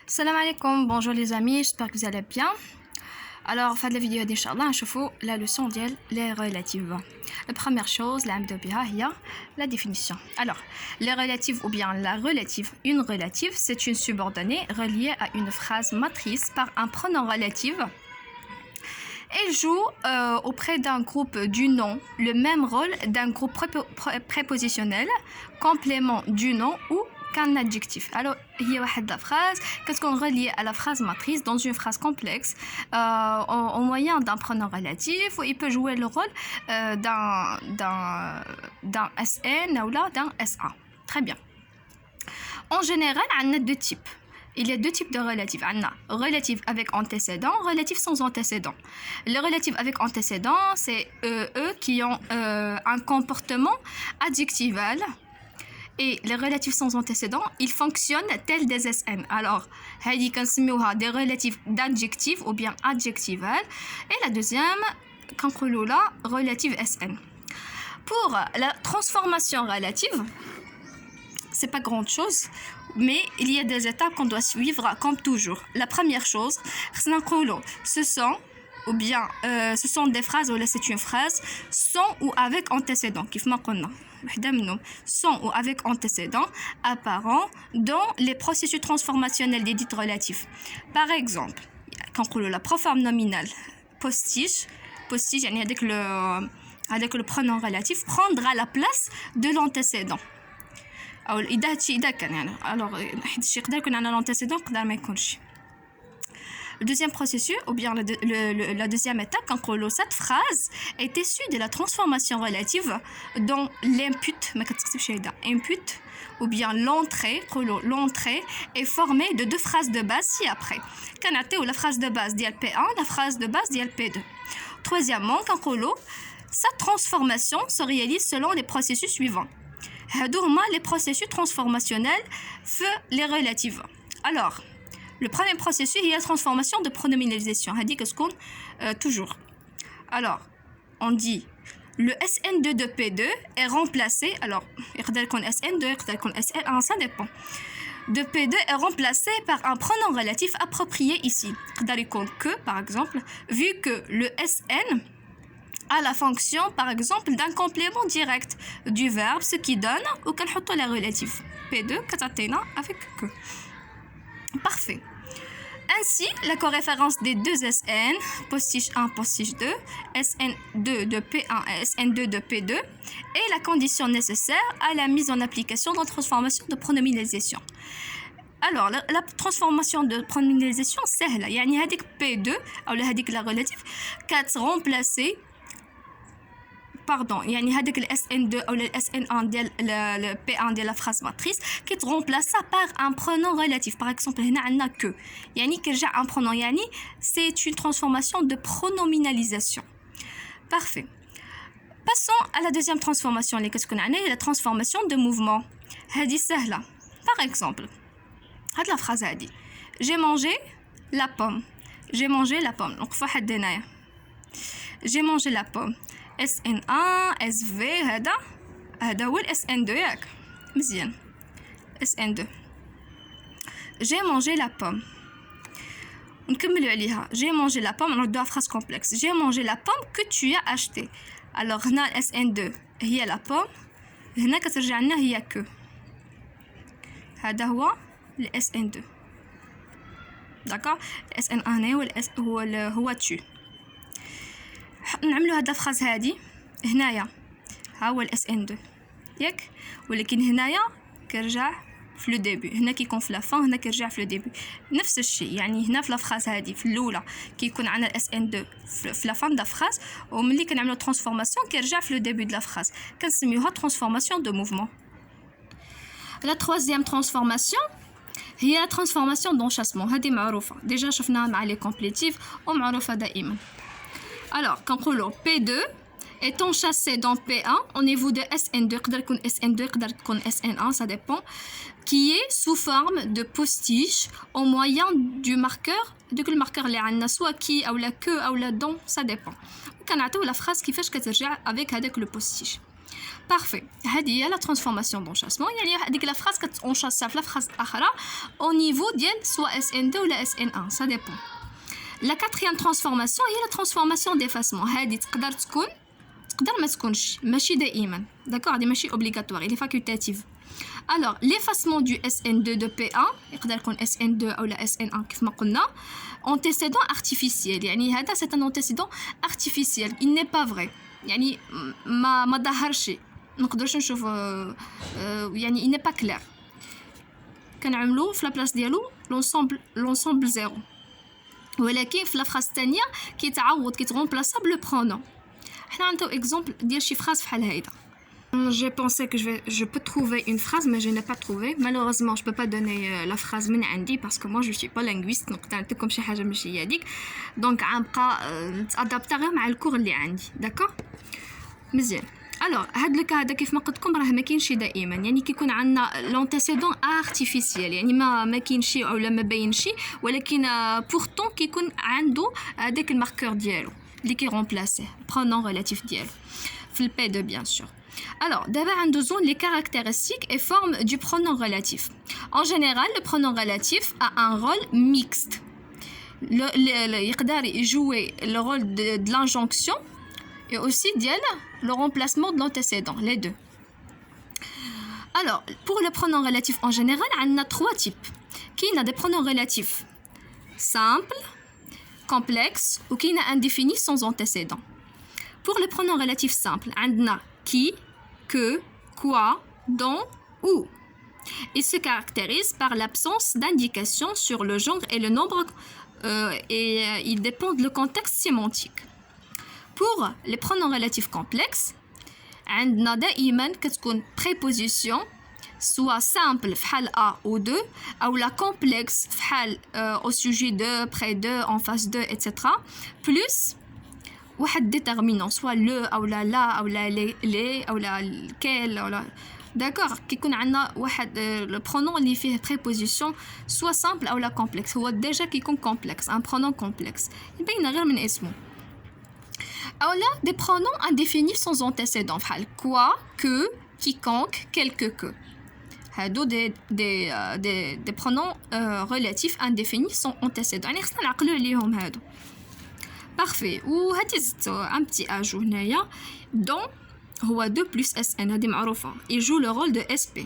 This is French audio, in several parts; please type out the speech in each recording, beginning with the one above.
Salam alaikum, bonjour les amis, j'espère que vous allez bien. Alors, fin de la vidéo, Inch'Allah, on va la leçon de les relatives. La première chose, la définition. Alors, les relatives ou bien la relative, une relative, c'est une subordonnée reliée à une phrase matrice par un pronom relatif. Elle joue auprès d'un groupe du nom le même rôle d'un groupe prépositionnel, complément du nom ou qu'un adjectif. Alors, il y a une phrase qu'est-ce qu'on relie à la phrase matrice dans une phrase complexe au moyen d'un pronom relatif où il peut jouer le rôle d'un SN ou d'un SA. Très bien. En général, on a deux types. Il y a deux types de relatifs. On a relatif avec antécédent, relatif sans antécédent. Les relatifs avec antécédent, c'est eux qui ont un comportement adjectival. Et les relatifs sans antécédent, ils fonctionnent tels des SN. Alors, هذه كنسميوها des relatifs d'adjectif ou bien adjectival. Et la deuxième, كنقولوا la relative SN. Pour la transformation relative, c'est pas grand chose, mais il y a des étapes qu'on doit suivre comme toujours. La première chose, ce sont des phrases ou là c'est une phrase sans ou avec antécédent. كيف ما قلنا وحده منهم sans ou avec antécédent apparent dans les processus transformationnels des dits relatifs. Par exemple, quand la proforme nominale postige يعني avec le pronom relatif prendra la place de l'antécédent. أو إذا كان يعني alors حيت شي يقدر يكون عندنا l'antécédent يقدر ما يكونش. Le deuxième processus, ou bien la deuxième étape, quand cette phrase est issue de la transformation relative dans l'input, input, ou bien l'entrée est formée de deux phrases de base ci-après. Quand la phrase de base d'IL P1, la phrase de base d'IL P2. Troisièmement, quand sa transformation se réalise selon les processus suivants. Les processus transformationnels font les relatives. Alors, le premier processus est la transformation de pronominalisation. On dit que ce qu'on toujours. Alors, on dit le SN2 de P2 est remplacé. Alors, il y a SN2, il y a SN1, ça dépend. De P2 est remplacé par un pronom relatif approprié ici. Il y a que, par exemple, vu que le SN a la fonction, par exemple, d'un complément direct du verbe, ce qui donne ou qu'on met la relative. P2, katatena avec que. Parfait. Ainsi, la coréférence des deux SN, postige 1, postige 2, SN2 de P1 et SN2 de P2, est la condition nécessaire à la mise en application de la transformation de pronominalisation. Alors, la transformation de pronominalisation, c'est là. يعني هذيك P2 ou هذيك la relative, qu'être remplacée يعني هذاك ال SN2 او ال SN1 ديال le P1 ديال la phrase matrice qui est remplacé par un pronom relatif. Par exemple هنا عندنا que يعني كيرجع un pronom يعني c'est une transformation de pronominalisation. Parfait. Passons à la deuxième transformation اللي كتكون عندنا la transformation de mouvement. هذه سهله. Par exemple هاد la phrase هذه j'ai mangé la pomme. J'ai mangé la pomme. Donc فواحد هنايا j'ai mangé la pomme. SN1 SV هذا هو ال SN2 ياك مزيان SN2 j'ai mangé la pomme نكملوا عليها j'ai mangé la pomme نردوها phrase complexe j'ai mangé la pomme que tu as acheté. alors هنا ال SN2 هي la pomme هنا كترجع لنا هي que هذا هو ال SN2 d'accord SN1 هو tu نعملوا هذا فراز هذه هنايا ها هو الاس ان 2 ياك ولكن هنايا كيرجع في لو ديبي هنا كيكون في لا فان هنا كيرجع في لو ديبي نفس الشيء يعني هنا في لا فراز هذه في الاولى كيكون عندنا الاس ان 2 في لا فان دا فراز وملي كنعملوا ترانسفورماسيون كيرجع في لو ديبي د لا فراز كنسميوها ترانسفورماسيون دو موفمون. لا troisième transformation هي لا ترانسفورماسيون دونشاسمون هذه معروفه ديجا شفناها مع لي كومبليتيف ومعروفه دائما. Alors, quand on P2 est enchâssé dans P1 au niveau de SN2, SN2, SN1, ça dépend, qui est sous forme de postige au moyen du marqueur, le marqueur اللي soit qui ou la que ou la dont, ça dépend. On a la phrase qui fait que avec le postige. Parfait. هذه هي la transformation d'enchâssement. يعني هذيك la phrase كتنشاسها في la phrase أخرى au niveau ديال soit SN2 ولا SN1. Ça dépend. La quatrième transformation هي la transformation d'effacement. هذه تقدر تكون تقدر ما تكونش ماشي دائما. D'accord. هذه ماشي obligatoire. Il est facultatif. Alors l'effacement du SN2 de P1 يقدر يكون SN2 أو لا SN1 كيف ما قلنا. Antécédent artificiel. يعني هذا c'est un antécédent artificiel. Il n'est pas vrai. يعني ما ظهرش. نقدرش نشوف يعني il n'est pas clair. كنعملو في لا بلاص ديالو l'ensemble زيرو. ولكن في لا فراس الثانيه كيتعوض كيتغومبلاسا بلو برونون. حنا عندو اكزومبل ديال شي فراس بحال هيدا. J'ai pensé que je peux trouver une phrase, mais je n'ai pas trouvé. Malheureusement, je peux pas donner la phrase من عندي parce que moi je suis pas linguiste. Donc نعطيكم شي حاجه ماشي هي هذيك. دونك غنبقى نتادابتا غير مع الكور اللي عندي. داكور مزيان. الوغ هاد الكا هذا كيف ما قلت لكم راه ما كاينش دائما. يعني كيكون عندنا لونتيسيدون ارتيفيسيال يعني ما كاينش اولا ما باينش ولكن بورتون كيكون عنده هذاك الماركور ديالو اللي كيغومبلاسيه برونون ريلاتيف ديالو في البي دو بيان سور. Alors, d'abord, on a les caractéristiques et formes du pronom relatif. En général, le pronom relatif a un rôle mixte. Il joue le rôle de l'injonction et aussi le remplacement de l'antécédent, les deux. Alors, pour le pronom relatif en général, on a trois types. Qui a des pronoms relatifs simples, complexes ou qui a indéfinis sans antécédent. Pour le pronom relatif simple, on a qui, que, quoi, dont, où. Il se caractérise par l'absence d'indication sur le genre et le nombre et il dépend du contexte sémantique. Pour les pronoms relatifs complexes, on a دائما كتكون préposition soit simple فحال a ou de ou la complexe فحال au sujet de, près de, en face de, etc. plus واحد déterminant soit le ou la ou la les ou la lequel ou la d'accord كيكون عندنا واحد le pronom اللي فيه préposition soit simple ou la complexe هو déjà كيكون complexe un pronom complexe يبين غير من اسمه ou là des pronoms indéfinis sans antécédent بحال quoi que quiconque quelque que هادو des pronoms relatifs indéfinis sans antécédent يعني خصنا نعقلوا عليهم هادو. Parfait. Ou هاتي un petit ajout هنايا dont هو 2 plus SN هذه معروفة. Il joue le rôle de SP.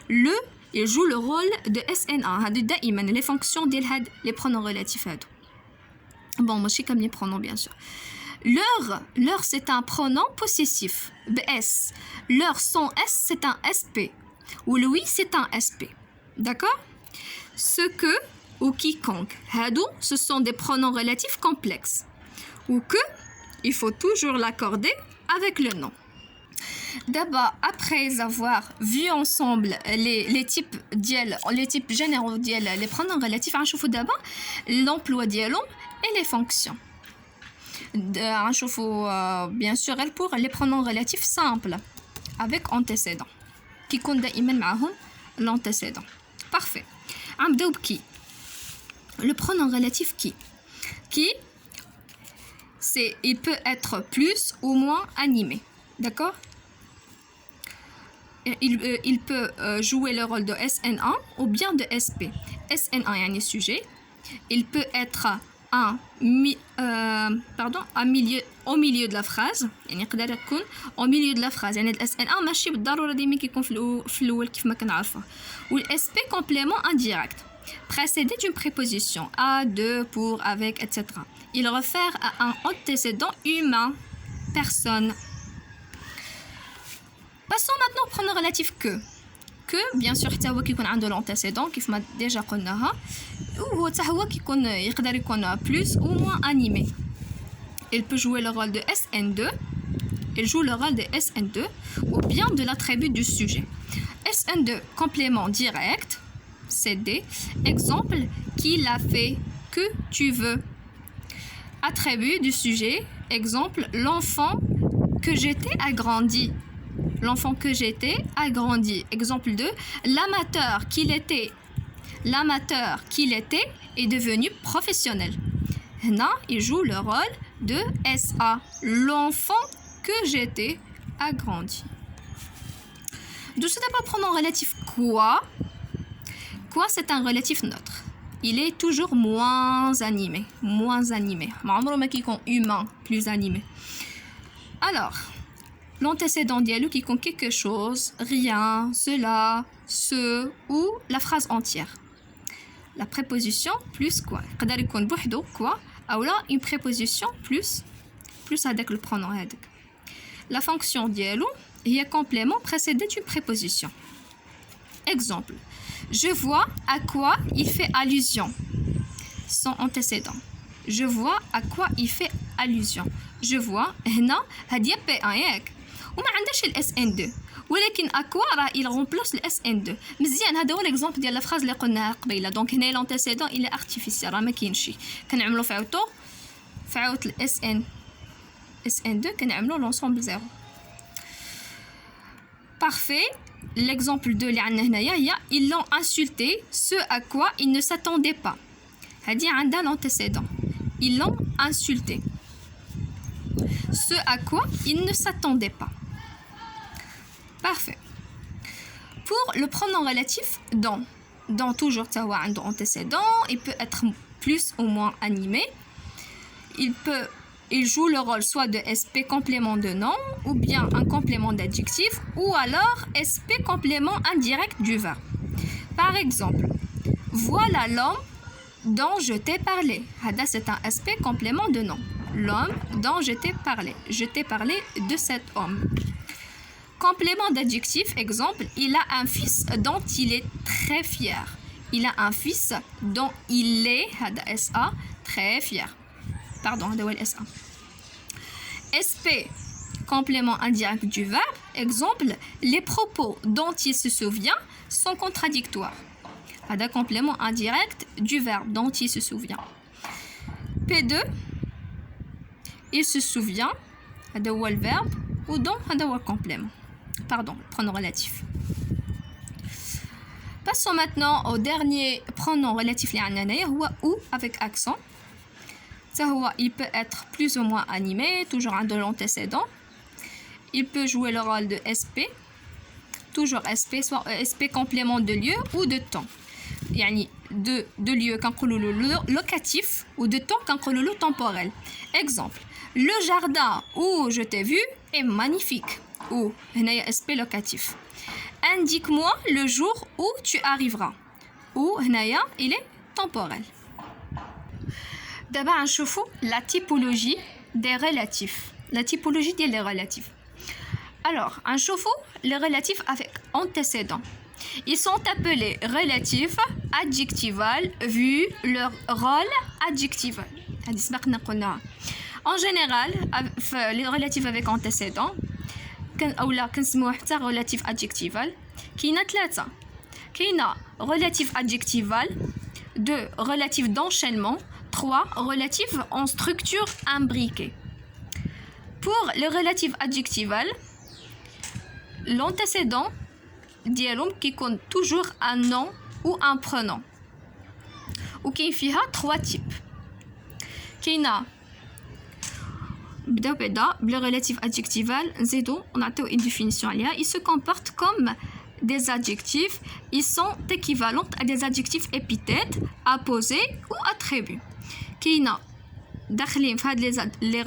Le il joue le rôle de SN1 هادو دائما les fonctions ديال هاد les pronoms relatifs هادو. Bon ماشي كاملين pronoms bien sûr. Leur c'est un pronom possessif BS. Leur sans S c'est un SP. Ou lui c'est un SP. D'accord? Ce que ou quiconque هادو ce sont des pronoms relatifs complexes. Ou que, il faut toujours l'accorder avec le nom. D'abord, après avoir vu ensemble les types généraux les pronoms relatifs, on va d'abord l'emploi dialogue et les fonctions. On va bien sûr pour les pronoms relatifs simples avec antécédent qui compte d'aimer l'antécédent. Parfait. On va qui le pronom relatif qui il peut être plus ou moins animé, d'accord? Il peut jouer le rôle de SN1 ou bien de SP. SN1 est un sujet. Il peut être au milieu de la phrase. يعني يقدر يكون au milieu de la phrase. يعني SN1 ماشي بالضرورة ديما كيكون في الأول كيف ما كنعرفه. و SP complément indirect. Précédé d'une préposition à, de, pour, avec, etc. Il réfère à un antécédent humain, personne. Passons maintenant au pronom relatif que. Que, bien sûr, حتى هو كيكون عنده l'antécédent كيف ما déjà قلناها. وهو حتى هو كيكون يقدر يكون plus ou moins animé. Il peut jouer le rôle de SN2. Il joue le rôle de SN2 ou bien de l'attribut du sujet. SN2, complément direct. CD. Exemple, qui l'a fait, que tu veux. Attribut du sujet. Exemple, l'enfant que j'étais a grandi. L'enfant que j'étais a grandi. Exemple 2, l'amateur qu'il était est devenu professionnel. Là, il joue le rôle de SA. L'enfant que j'étais a grandi. Tout d'abord, pronom relatif quoi. Quoi, c'est un relatif neutre. Il est toujours moins animé. Moins animé. Qui compte humain, plus animé. Alors, l'antécédent dialogue qui compte quelque chose, rien, cela, ce ou la phrase entière. La préposition plus quoi. Quoi. Ou là, une préposition plus avec le pronom. La fonction dialogue est complément précédé d'une préposition. Exemple. Je vois à quoi il fait allusion. Son antécédent. Je vois à quoi il fait allusion. Je vois هنا هدي P1 ياك وما عندهاش ال SN2 ولكن à quoi راه il remplace le SN2 مزيان. هذا هو l'exemple ديال لا phrase اللي قلناها قبيله. دونك هنا l'antécédent il est artificiel راه ما كاينش. كنعملوا في عوض ال SN2 كنعملوا l'ensemble 0. Parfait. L'exemple 2 اللي عندنا هنايا هي ils l'ont insulté ce à quoi ils ne s'attendaient pas. هذه عندها l'antécédent. Ils l'ont insulté. Ce à quoi ils ne s'attendaient pas. Parfait. Pour le pronom relatif dans toujours تهو عنده antécédent, il peut être plus ou moins animé. Il joue le rôle soit de SP complément de nom ou bien un complément d'adjectif ou alors SP complément indirect du verbe. Par exemple, voilà l'homme dont je t'ai parlé. Hada c'est un SP complément de nom. L'homme dont je t'ai parlé. Je t'ai parlé de cet homme. Complément d'adjectif, exemple, il a un fils dont il est très fier. Il a un fils dont il est, hada SA, très fier. Pardon, hada ou SA. SP, complément indirect du verbe, exemple, les propos dont il se souvient sont contradictoires. Hada complément indirect du verbe dont il se souvient. P2, il se souvient, hada ou le verbe, ou dont hada ou le complément. Pardon, pronom relatif. Passons maintenant au dernier pronom relatif ou avec accent. Il peut être plus ou moins animé, toujours un de l'antécédent. Il peut jouer le rôle de SP, toujours SP, soit SP complément de lieu ou de temps. Yani de lieu le locatif ou de temps le temporel. Exemple, le jardin où je t'ai vu est magnifique. Ou SP locatif. Indique-moi le jour où tu arriveras. Ou il est temporel. D'abord, نشوفوا la typologie des relatifs. La typologie des relatifs. Alors, نشوفوا les relatifs avec antécédent. Ils sont appelés relatifs adjectival vu leur rôle adjectival. En général, les relatifs avec antécédent, ou là كنسموه حتى relatif adjectival. كاينه ثلاثه. كاينه relatif adjectival, 2 relatif d'enchaînement, 3 relatif en structure imbriquée. Pour le relatif adjectival, l'antécédent ديالهم كيكون toujours un nom ou un pronom. وكاين فيها 3 types. كاينه le relatif adjectival, on a une définition. Ils se comportent comme des adjectifs. Ils sont équivalents à des adjectifs épithètes, apposés ou attributs. Les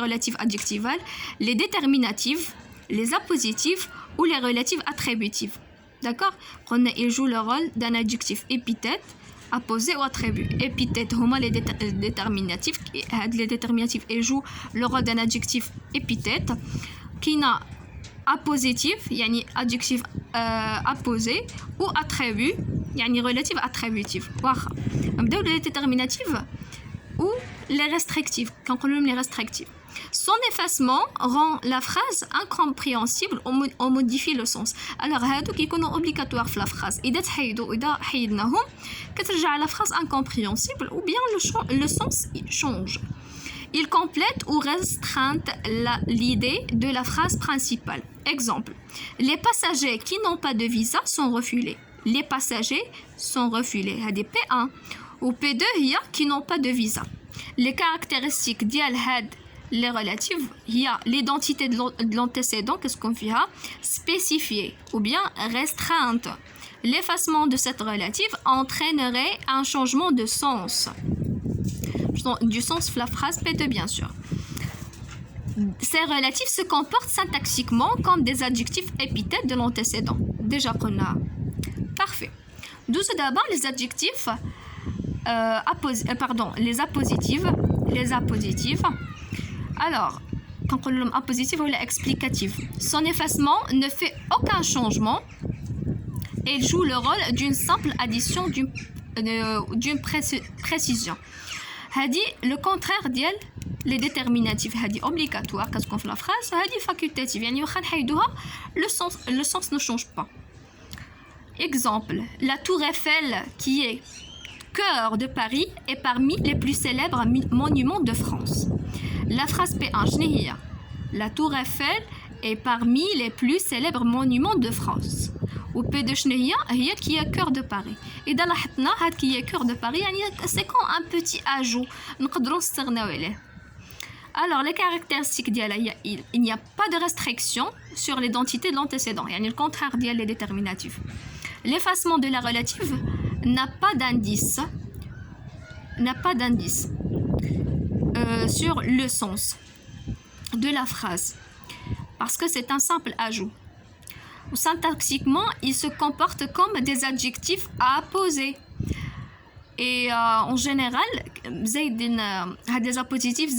relatifs adjectivals, les déterminatifs, les appositifs ou les relatifs attributifs. D'accord? Ils jouent le rôle d'un adjectif épithète, apposé ou attribut. Épithète, les déterminatifs. Les déterminatifs jouent le rôle d'un adjectif épithète. Qui n'a appositif, yani adjectif apposé, ou attribut, yani relatif attributif. Les déterminatifs ou les restrictifs. Quand on les restrictifs. Son effacement rend la phrase incompréhensible ou modifie le sens. Alors, هادو كيكونوا obligatoire في la phrase. إذا تحيدوا إذا حيدناهم كترجع la phrase incompréhensible ou bien le sens change. Il complète ou restreint l'idée de la phrase principale. Exemple, les passagers qui n'ont pas de visa sont refusés. Les passagers sont refusés. هذه P1 ou P2 هي qui n'ont pas de visa. Les caractéristiques ديال هاد les relatives, il y a l'identité de l'antécédent, qu'est-ce qu'on fait? Spécifiée ou bien restreinte. L'effacement de cette relative entraînerait un changement de sens. Du sens de la phrase P2, bien sûr. Ces relatifs se comportent syntaxiquement comme des adjectifs épithètes de l'antécédent. Déjà qu'on a. Parfait. Douze d'abord les adjectifs, les appositives. Les appositives. Alors, quand on dit appositive ou explicative, son effacement ne fait aucun changement. Et il joue le rôle d'une simple addition d'une précision. Hadi, le contraire d'elle, les déterminatifs, hadi obligatoire, qu'est-ce qu'on fait la phrase, hadi facultatif, le sens ne change pas. Exemple, la tour Eiffel, qui est cœur de Paris, est parmi les plus célèbres monuments de France. La phrase P1, la tour Eiffel est parmi les plus célèbres monuments de France. Ou P2 هي qui est cœur de Paris. Et dans la حطنا هاد qui est cœur de Paris c'est comme un petit ajout نقدروا نستغناو عليه. Alors les caractéristiques ديالها il n'y a pas de restriction sur l'identité de l'antécédent, يعني le contraire ديال les déterminatifs. L'effacement de la relative n'a pas d'indice sur le sens de la phrase parce que c'est un simple ajout. Syntaxiquement, ils se comportent comme des adjectifs à apposer. Et en général, des appositifs,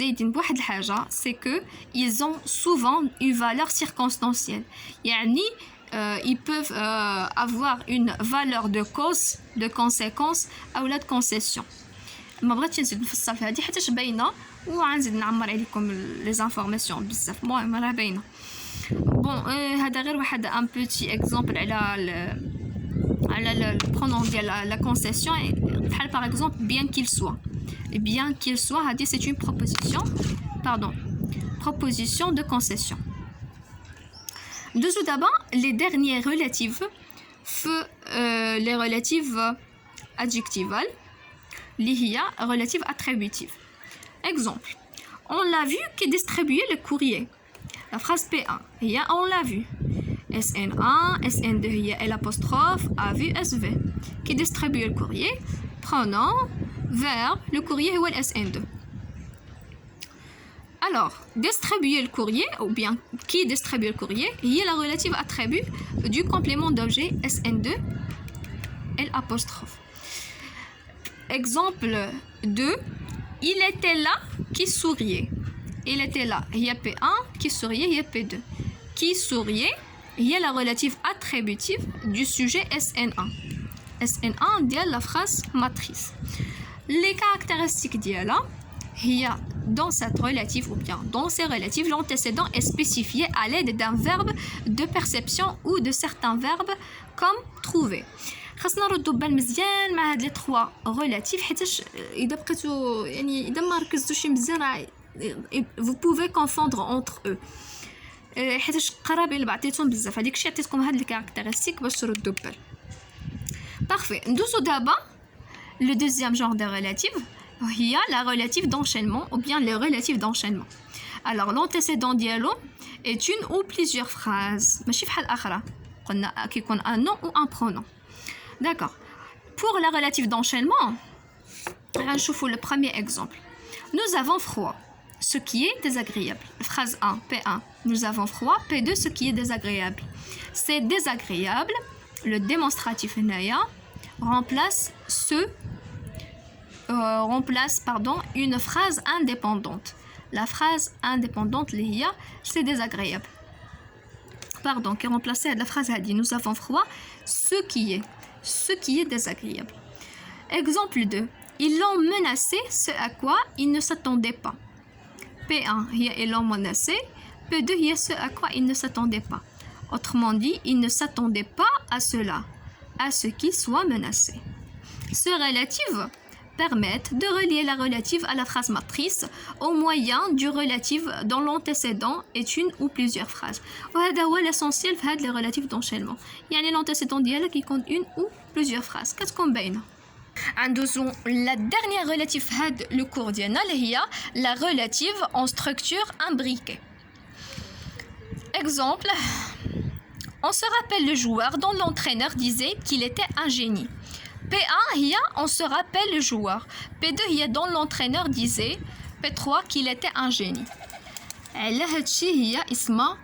c'est qu'ils ont souvent une valeur circonstancielle. Ils peuvent avoir une valeur de cause, de conséquence ou de concession. ما بغيتش نزيد نفصل في هذه حيت باينه وغنزيد نعمر عليكم لي زانفورماسيون بزاف. المهم راه باينه. بون هذا غير واحد ان بوتي اكزامبل على البرونون ديال لا كونسيسيون بحال باغ اكزومبل bien qu'il soit هذه c'est une proposition de concession. Tout d'abord les derniers relatives les relatives adjectivales اللي هي relative attributive. Exemple, on l'a vu qui distribuait le courrier. La phrase P1 هي on l'a vu. SN1, SN2 هي l'apostrophe A vu SV qui distribue le courrier. Pronom, verbe, le courrier هو SN2. Alors, distribuer le courrier ou bien qui distribue le courrier هي la relative attribut du complément d'objet SN2 l'apostrophe. Exemple 2, il était là qui souriait. Il était là, il y a P1, qui souriait, il y a P2. Qui souriait, il y a la relative attributive du sujet SN1. SN1 dit la phrase matrice. Les caractéristiques d'IALA, il y a dans cette relative ou bien dans ces relatives, l'antécédent est spécifié à l'aide d'un verbe de perception ou de certains verbes comme trouver. خاصنا نردوا بال مزيان مع هاد لي 3 ريلاتيف حيتاش اذا بقيتو اذا ما ركزتوش مزيان راه vous pouvez confondre entre eux حيتاش قرابين لبعضيتهم بزاف. هذيك الشيء عطيتكم هاد الكاركتيرستيك باش تردوا بال. Parfait. ندوزو دابا le deuxième genre de relative هي la relative d'enchaînement ou bien les relatives d'enchaînement. Alors l'antécédent ديالو est une ou plusieurs phrases ماشي بحال الاخرى قلنا كيكون un nom ou un pronom. D'accord. Pour la relative d'enchaînement, on va le premier exemple. Nous avons froid, ce qui est désagréable. Phrase 1, P1. Nous avons froid. P2, ce qui est désagréable. C'est désagréable. Le démonstratif naya remplace une phrase indépendante. La phrase indépendante, c'est désagréable. Pardon, qui remplaçait la phrase a dit nous avons froid, ce qui est désagréable. Exemple 2. Ils l'ont menacé, ce à quoi ils ne s'attendaient pas. P1, ils l'ont menacé. P2, ce à quoi ils ne s'attendaient pas. Autrement dit, ils ne s'attendaient pas à cela, à ce qu'ils soient menacés. Ce relative permettent de relier la relative à la phrase matrice au moyen du relatif dont l'antécédent est une ou plusieurs phrases. وهذا هو l'essentiel في les relatifs d'enchaînement. يعني l'antécédent ديالها qui compte une ou plusieurs phrases. كتكون باينة. La dernière relative le cours ديالنا هي la relative en structure imbriquée. Exemple, on se rappelle le joueur dont l'entraîneur disait qu'il était un génie. P1 on se rappelle le joueur. P2 dont l'entraîneur disait P3 qu'il était un génie. على هادشي هي اسمها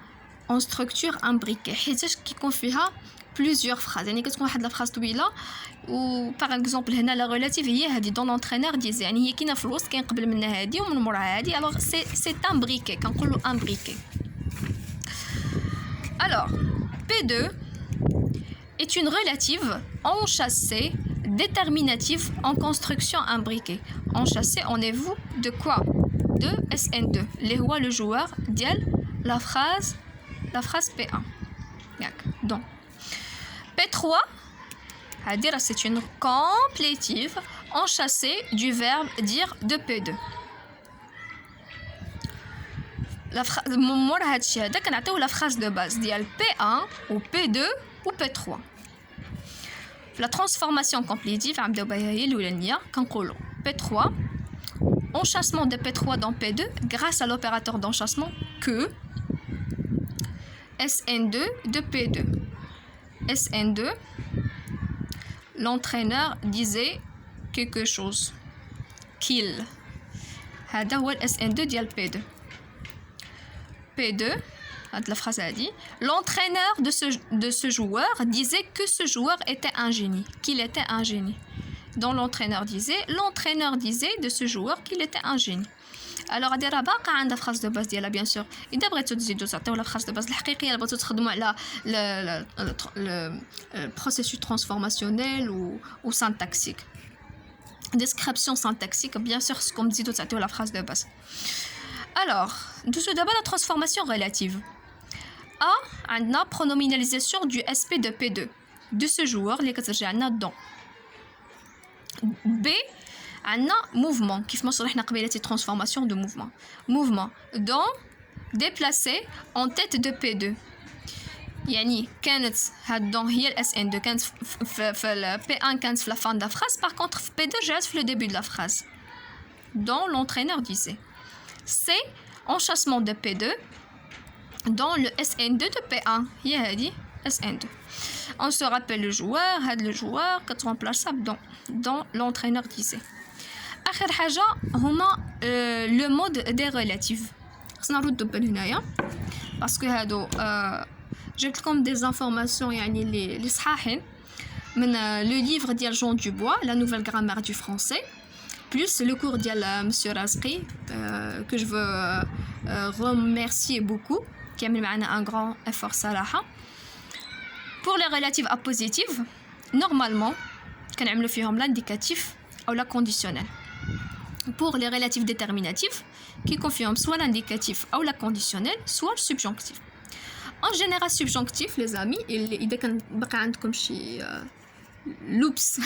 en structure imbriquée حيتاش كيكون فيها plusieurs phrases يعني كتكون واحد لا فراز طويله و باغ اكزومبل هنا لا ريلاتيف هي هذه دون لونترينور ديزي يعني هي كاينه في الوسط كاين قبل منها هذه ومن موراها هذه الوغ سي امبريكي كنقولوا امبريكي. Alors P2 est une relative enchâssée déterminative en construction imbriquée. Enchâssée, enlevez-vous de quoi? De SN2 اللي هو le joueur ديال la phrase P1. Donc P3 c'est une complétive enchâssée du verbe dire de P2. مور هادشي هذا كنعطيو la phrase de base ديال P1 ou P2 ou P3. La transformation complétive نبداو بها هي الاولانيه كنقولوا P3 enchâssement de P3 dans P2 grâce à l'opérateur d'enchâssement que SN2 de P2. SN2, l'entraîneur disait quelque chose. Qu'il. هذا هو SN2 ديال P2. P2, la phrase a dit, l'entraîneur de ce joueur disait que ce joueur était un génie, qu'il était un génie. Donc l'entraîneur disait de ce joueur qu'il était un génie. Alors هذه راه باقا عندها فراس دو باز ديالها بيان سور. اذا بغيتو تزيدوا تعطيو لا فراس دو باز الحقيقيه الا بغيتو تخدموا على البروسيسور ترانسفورماسيونيل و سانتاكسيك description syntaxique bien sûr comme تزيدوا تعطيو لا فراس دو باز. Alors ندوزو دابا la transformation relative. A عندنا pronominalisation du SP de P2 de ce joueur اللي كترجع لنا dans. B عندنا mouvement كيف ما شرحنا قبيله transformation de mouvement dans déplacé en tête de P2 يعني كانت هاد دون هي الاس ان 2 كانت في P1 كانت في la fin de la phrase par contre في P2 جات في le début de la phrase dont l'entraîneur disait. C enchâssement de P2 dans le SN2 de P1 هي هادي SN2. On se rappelle le joueur هاد le joueur remplaçable dont l'entraîneur disait. آخر حاجة هما لو مود دي ريلاتيف. خصنا نردو بال هنايا باسكو هادو جبت لكم دي زانفورماسيون يعني لي صحاحين من لو ليفر ديال جون دوبوا لا نوفيل غرامير دو فرونسي plus le cours ديال مسيو رازقي que je veux remercier beaucoup qui a mis معنا un grand effort صراحة. Pour les relatives à positive normalement كنعملو فيهم l'indicatif ou la conditionnelle. Pour les relatifs déterminatifs qui confirment soit l'indicatif ou la conditionnelle soit le subjonctif. En général subjonctif les amis إذا كان بقى عندكم شي loops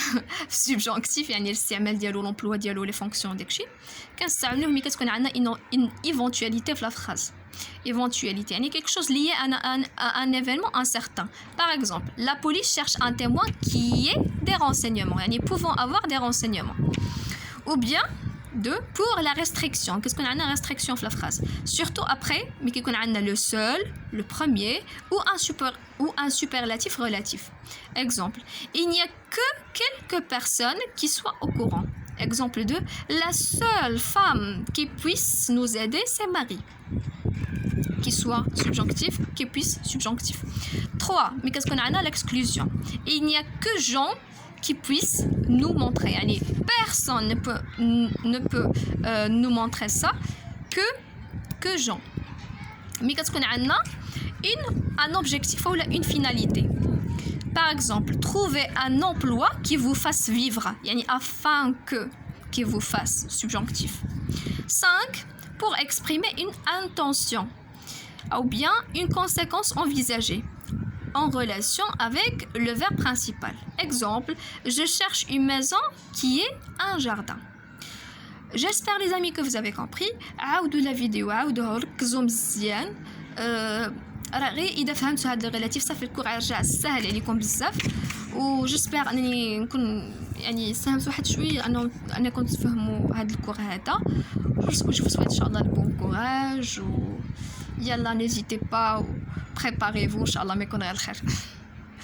subjonctif يعني الاستعمال ديالو l'emploi ديالو les fonctions داكشي كنستعملوه ملي كتكون عندنا une éventualité في la phrase. Éventualité يعني quelque chose lié à un événement incertain. Par exemple, la police cherche un témoin qui ait des renseignements يعني pouvant avoir des renseignements. Ou bien pour la restriction. Qu'est-ce qu'on a une restriction dans la phrase? Surtout après, mais qu'on a le seul, le premier ou un superlatif relatif. Exemple, il n'y a que quelques personnes qui soient au courant. Exemple 2, la seule femme qui puisse nous aider, c'est Marie. Qui soit subjonctif, qui puisse subjonctif. 3, mais qu'est-ce qu'on a l'exclusion? Il n'y a que Jean qui puisse nous montrer. Yani, personne ne peut nous montrer ça que Jean. Mais qu'est-ce qu'on a? Un objectif ou une finalité. Par exemple, trouver un emploi qui vous fasse vivre. Yani, afin qui vous fasse subjonctif. 5. Pour exprimer une intention ou bien une conséquence envisagée en relation avec le verbe principal. Exemple, je cherche une maison qui est un jardin. J'espère les amis que vous avez compris. عاودوا la vidéo عاودوها ركزوا مزيان راه غير اذا فهمتوا هذا الريلاتيف صافي الكور رجع سهل عليكم بزاف و جيسبر انني نكون يعني ساهمت واحد شويه انكم تفهموا هذا الكور هذا. جو سويت ان شاء الله البون كوراج و يلا نيزيتي با بريباريفو ان شاء الله ما يكون غير الخير.